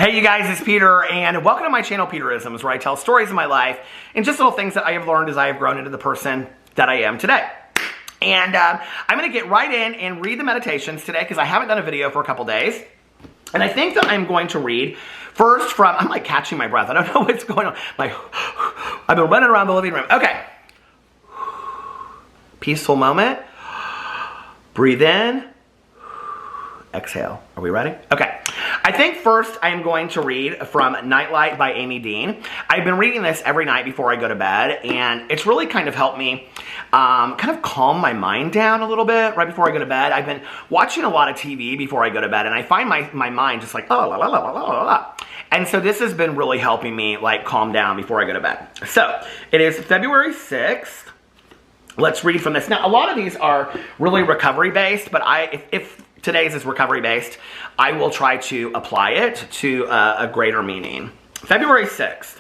Hey you guys, it's Peter, and welcome to my channel, Peterisms, where I tell stories of my life and just little things that I have learned as I have grown into the person that I am today. And I'm going to get right in and read the meditations today because I haven't done a video for a couple days. And I think that I'm going to read first from, I'm like catching my breath. I don't know what's going on. Like, I've been running around the living room. Okay. Peaceful moment. Breathe in. Exhale. Are we ready? Okay. I think first I am going to read from Nightlight by Amy Dean. I've been reading this every night before I go to bed, and it's really kind of helped me kind of calm my mind down a little bit right before I go to bed. I've been watching a lot of TV before I go to bed, and I find my mind just like, oh, la, la, la, la, la, la. And so this has been really helping me like calm down before I go to bed. So it is February 6th. Let's read from this. Now, a lot of these are really recovery-based, but if today's is recovery-based, I will try to apply it to a greater meaning. February 6th.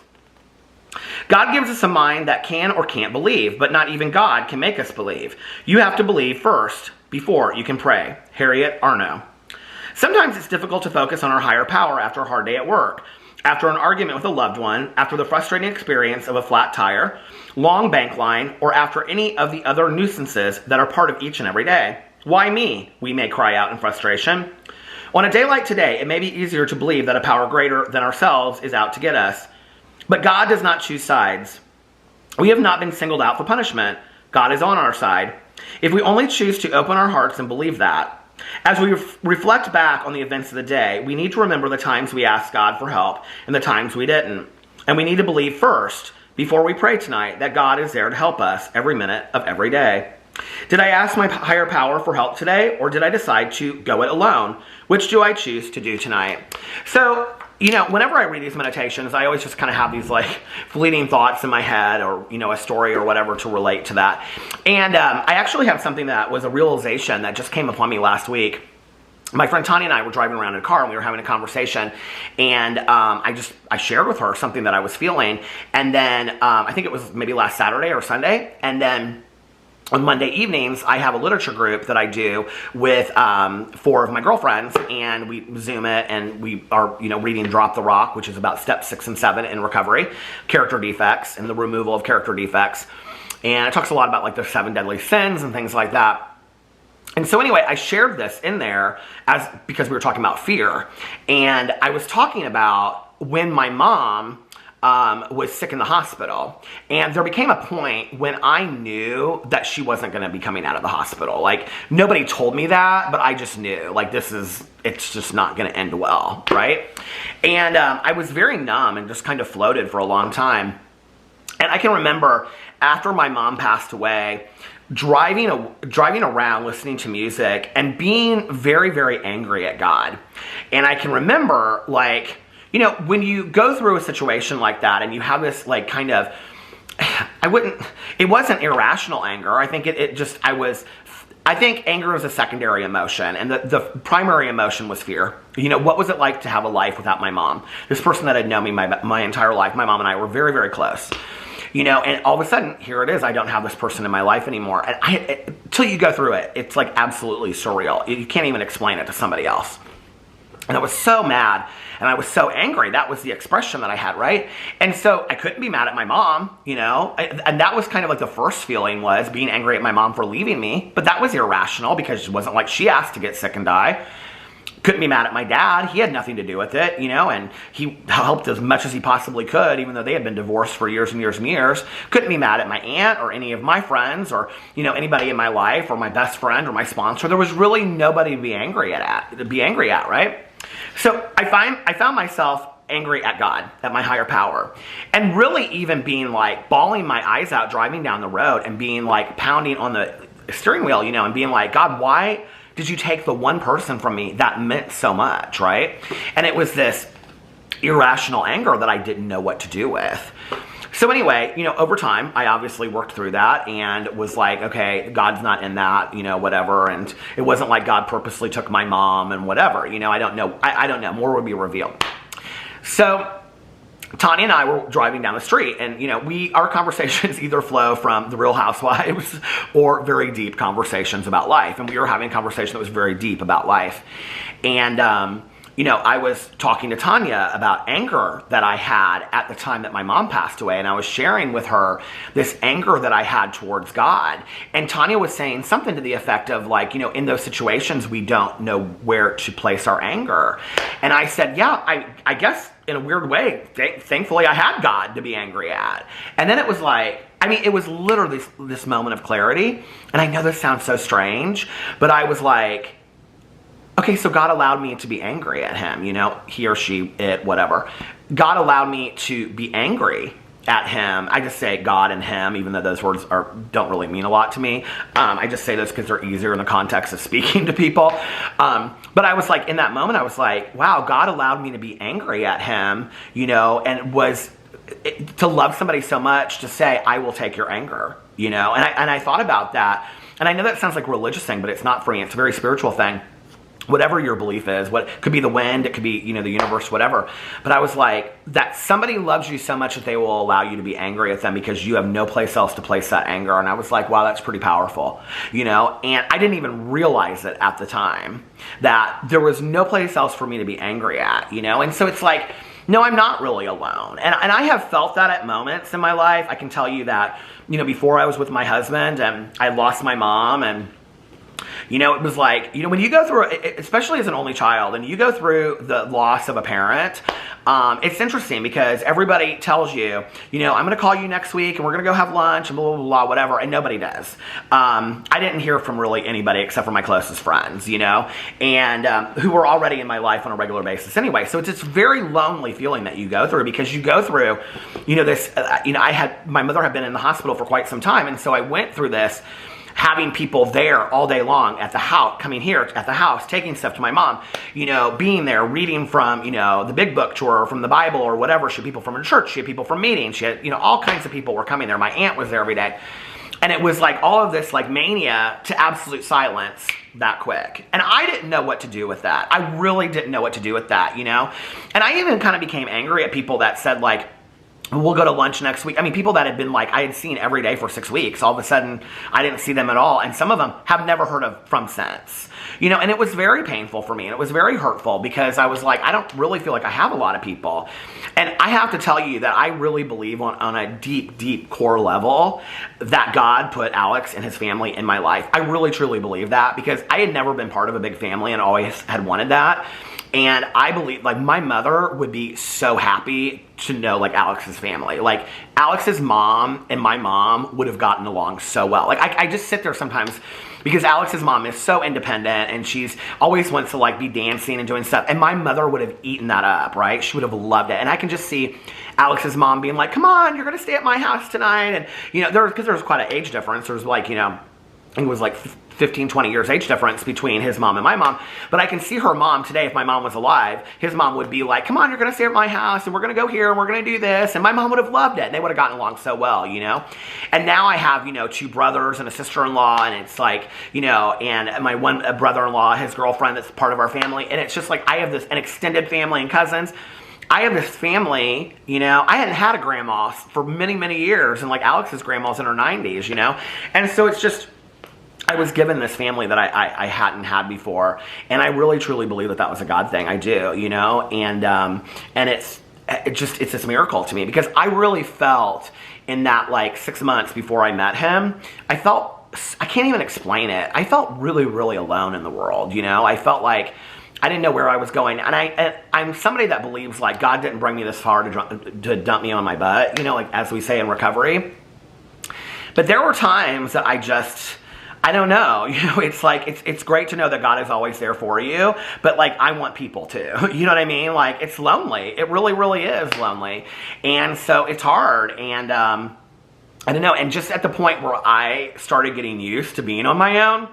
God gives us a mind that can or can't believe, but not even God can make us believe. You have to believe first before you can pray. Harriet Arno. Sometimes it's difficult to focus on our higher power after a hard day at work, after an argument with a loved one, after the frustrating experience of a flat tire, long bank line, or after any of the other nuisances that are part of each and every day. Why me? We may cry out in frustration. On a day like today, it may be easier to believe that a power greater than ourselves is out to get us. But God does not choose sides. We have not been singled out for punishment. God is on our side. If we only choose to open our hearts and believe that. As we reflect back on the events of the day, we need to remember the times we asked God for help and the times we didn't. And we need to believe first, before we pray tonight, that God is there to help us every minute of every day. Did I ask my higher power for help today, or did I decide to go it alone? Which do I choose to do tonight? So, you know, whenever I read these meditations, I always just kind of have these like fleeting thoughts in my head, or, you know, a story or whatever to relate to that. And I actually have something that was a realization that just came upon me last week. My friend Tanya and I were driving around in a car, and we were having a conversation, and I shared with her something that I was feeling, and then I think it was maybe last Saturday or Sunday, and then on Monday evenings, I have a literature group that I do with 4 of my girlfriends, and we Zoom it, and we are, you know, reading Drop the Rock, which is about steps 6 and 7 in recovery, character defects, and the removal of character defects. And it talks a lot about like the 7 deadly sins and things like that. And so anyway, I shared this in there because we were talking about fear, and I was talking about when my mom was sick in the hospital, and there became a point when I knew that she wasn't going to be coming out of the hospital. Like, nobody told me that, but I just knew, like, it's just not going to end well, right? And I was very numb and just kind of floated for a long time. And I can remember after my mom passed away, driving around listening to music and being very, very angry at God. And I can remember, like, you know, when you go through a situation like that and you have this like kind of, it wasn't irrational anger. I think I think anger is a secondary emotion, and the primary emotion was fear. You know, what was it like to have a life without my mom? This person that had known me my entire life, my mom and I were very, very close. You know, and all of a sudden, here it is, I don't have this person in my life anymore. And till you go through it, it's like absolutely surreal. You can't even explain it to somebody else. And I was so mad, and I was so angry. That was the expression that I had, right? And so I couldn't be mad at my mom, you know? And that was kind of like the first feeling, was being angry at my mom for leaving me. But that was irrational because it wasn't like she asked to get sick and die. Couldn't be mad at my dad. He had nothing to do with it, you know? And he helped as much as he possibly could, even though they had been divorced for years and years and years. Couldn't be mad at my aunt or any of my friends or, you know, anybody in my life or my best friend or my sponsor. There was really nobody to be angry at, right? So I found myself angry at God, at my higher power, and really even being like bawling my eyes out driving down the road and being like pounding on the steering wheel, you know, and being like, God, why did you take the one person from me that meant so much, right? And it was this irrational anger that I didn't know what to do with. So anyway, you know, over time, I obviously worked through that and was like, okay, God's not in that, you know, whatever. And it wasn't like God purposely took my mom and whatever, you know, I don't know. I don't know. More would be revealed. So Tanya and I were driving down the street, and, you know, our conversations either flow from the Real Housewives or very deep conversations about life. And we were having a conversation that was very deep about life. And you know, I was talking to Tanya about anger that I had at the time that my mom passed away, and I was sharing with her this anger that I had towards God. And Tanya was saying something to the effect of like, you know, in those situations, we don't know where to place our anger. And I said, yeah, I guess in a weird way, thankfully I had God to be angry at. And then it was like, I mean, it was literally this moment of clarity. And I know this sounds so strange, but I was like, okay, so God allowed me to be angry at him, you know, he or she, it, whatever. God allowed me to be angry at him. I just say God and him, even though those words don't really mean a lot to me. I just say those because they're easier in the context of speaking to people. But I was like, in that moment, I was like, wow, God allowed me to be angry at him, you know, and to love somebody so much to say, I will take your anger, you know. And I thought about that. And I know that sounds like a religious thing, but it's not for me. It's a very spiritual thing. Whatever your belief is, what could be the wind, it could be, you know, the universe, whatever. But I was like, that somebody loves you so much that they will allow you to be angry at them because you have no place else to place that anger. And I was like, wow, that's pretty powerful, you know. And I didn't even realize it at the time that there was no place else for me to be angry at, you know. And so it's like, no, I'm not really alone. And I have felt that at moments in my life. I can tell you that, you know, before I was with my husband and I lost my mom, and you know, it was like, you know, when you go through, especially as an only child, and you go through the loss of a parent, it's interesting because everybody tells you, you know, I'm going to call you next week and we're going to go have lunch and blah, blah, blah, whatever, and nobody does. I didn't hear from really anybody except for my closest friends, you know, and who were already in my life on a regular basis anyway. So it's this very lonely feeling that you go through because you go through, you know, this, you know, my mother had been in the hospital for quite some time, and so I went through this having people there all day long at the house, coming here at the house, taking stuff to my mom, you know, being there, reading from, you know, the big book to her, from the Bible or whatever. She had people from her church. She had people from meetings. She had, you know, all kinds of people were coming there. My aunt was there every day. And it was like all of this like mania to absolute silence that quick. And I didn't know what to do with that. I really didn't know what to do with that, you know. And I even kind of became angry at people that said like, we'll go to lunch next week. I mean, people that had been like, I had seen every day for 6 weeks. All of a sudden, I didn't see them at all. And some of them have never heard of from since. You know, and it was very painful for me. And it was very hurtful because I was like, I don't really feel like I have a lot of people. And I have to tell you that I really believe on a deep, deep core level that God put Alex and his family in my life. I really, truly believe that because I had never been part of a big family and always had wanted that. And I believe, like, my mother would be so happy to know, like, Alex's family. Like, Alex's mom and my mom would have gotten along so well. Like, I just sit there sometimes because Alex's mom is so independent and she's always wants to, like, be dancing and doing stuff. And my mother would have eaten that up, right? She would have loved it. And I can just see Alex's mom being like, come on, you're going to stay at my house tonight. And, you know, because there's quite an age difference. There's, like, you know, it was like 15, 20 years age difference between his mom and my mom. But I can see her mom today, if my mom was alive, his mom would be like, come on, you're going to stay at my house, and we're going to go here, and we're going to do this. And my mom would have loved it, and they would have gotten along so well, you know? And now I have, you know, 2 brothers and a sister-in-law, and it's like, you know, and my one brother-in-law, his girlfriend that's part of our family. And it's just like, I have an extended family and cousins. I have this family, you know, I hadn't had a grandma for many, many years, and like Alex's grandma's in her 90s, you know? And so it's just, I was given this family that I hadn't had before, and I really truly believe that that was a God thing. I do, you know, and it's this miracle to me because I really felt in that like 6 months before I met him, I can't even explain it. I felt really, really alone in the world, you know. I felt like I didn't know where I was going, and I'm somebody that believes like God didn't bring me this far to dump me on my butt, you know, like as we say in recovery. But there were times that I don't know, you know, it's like, it's great to know that God is always there for you, but like, I want people too, you know what I mean? Like, it's lonely. It really, really is lonely. And so it's hard. And, I don't know. And just at the point where I started getting used to being on my own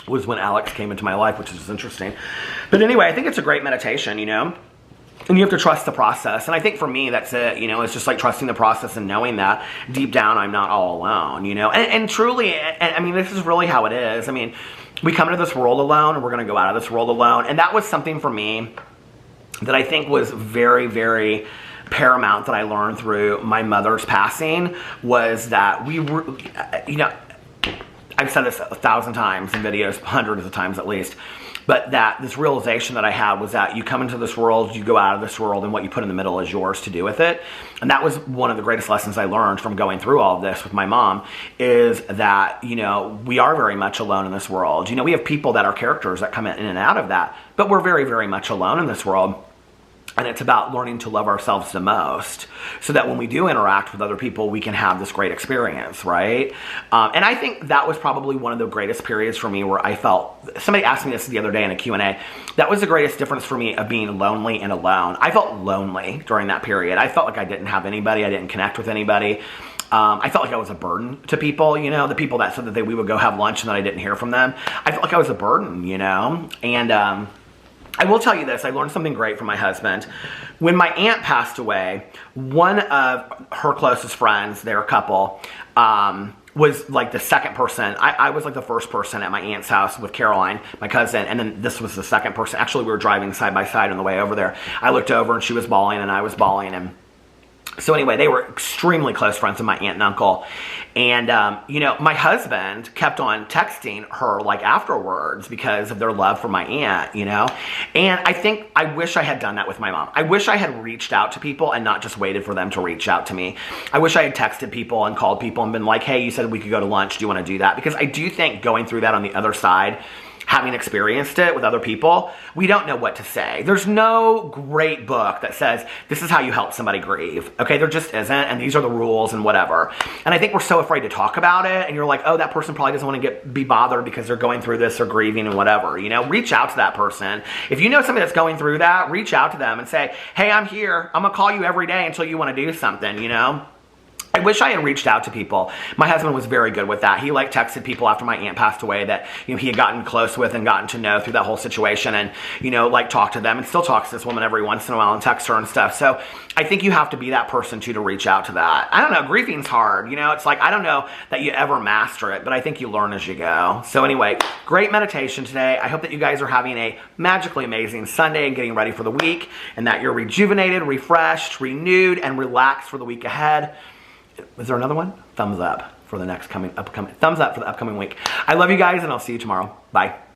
was when Alex came into my life, which is interesting. But anyway, I think it's a great meditation, you know? And you have to trust the process. And I think for me, that's it, you know, it's just like trusting the process and knowing that deep down I'm not all alone, you know. And truly, and I mean, this is really how it is. I mean, we come into this world alone and we're going to go out of this world alone. And that was something for me that I think was very, very paramount that I learned through my mother's passing was that we were, you know, I've said this 1,000 times in videos, hundreds of times at least. But that this realization that I had was that you come into this world, you go out of this world, and what you put in the middle is yours to do with it. And that was one of the greatest lessons I learned from going through all of this with my mom, is that, you know, we are very much alone in this world. You know, we have people that are characters that come in and out of that, but we're very, very much alone in this world. And it's about learning to love ourselves the most, so that when we do interact with other people, we can have this great experience, right? And I think that was probably one of the greatest periods for me where I felt, somebody asked me this the other day in a Q&A, that was the greatest difference for me of being lonely and alone. I felt lonely during that period. I felt like I didn't have anybody. I didn't connect with anybody. I felt like I was a burden to people, you know, the people that said that we would go have lunch and then I didn't hear from them. I felt like I was a burden, you know, and I will tell you this, I learned something great from my husband. When my aunt passed away, one of her closest friends, they're a couple, was like the second person. I was like the first person at my aunt's house with Caroline, my cousin, and then this was the second person. Actually, we were driving side by side on the way over there. I looked over and she was bawling and I was bawling, and so anyway, they were extremely close friends of my aunt and uncle. And, you know, my husband kept on texting her, like, afterwards because of their love for my aunt, you know. And I wish I had done that with my mom. I wish I had reached out to people and not just waited for them to reach out to me. I wish I had texted people and called people and been like, hey, you said we could go to lunch. Do you want to do that? Because I do think going through that on the other side, having experienced it with other people, we don't know what to say. There's no great book that says, this is how you help somebody grieve. Okay, there just isn't, and these are the rules and whatever. And I think we're so afraid to talk about it, and you're like, oh, that person probably doesn't want to be bothered because they're going through this or grieving and whatever. You know, reach out to that person. If you know somebody that's going through that, reach out to them and say, hey, I'm here. I'm gonna call you every day until you want to do something, you know? I wish I had reached out to people. My husband was very good with that. He like texted people after my aunt passed away that, you know, he had gotten close with and gotten to know through that whole situation, and, you know, like talked to them, and still talks to this woman every once in a while and texts her and stuff. So I think you have to be that person too to reach out to that. I don't know, grieving's hard, you know, it's like, I don't know that you ever master it, but I think you learn as you go. So anyway, great meditation today. I hope that you guys are having a magically amazing Sunday and getting ready for the week, and that you're rejuvenated, refreshed, renewed, and relaxed for the week ahead. Is there another one? Thumbs up for the next upcoming thumbs up for the upcoming week. I love you guys, and I'll see you tomorrow. Bye.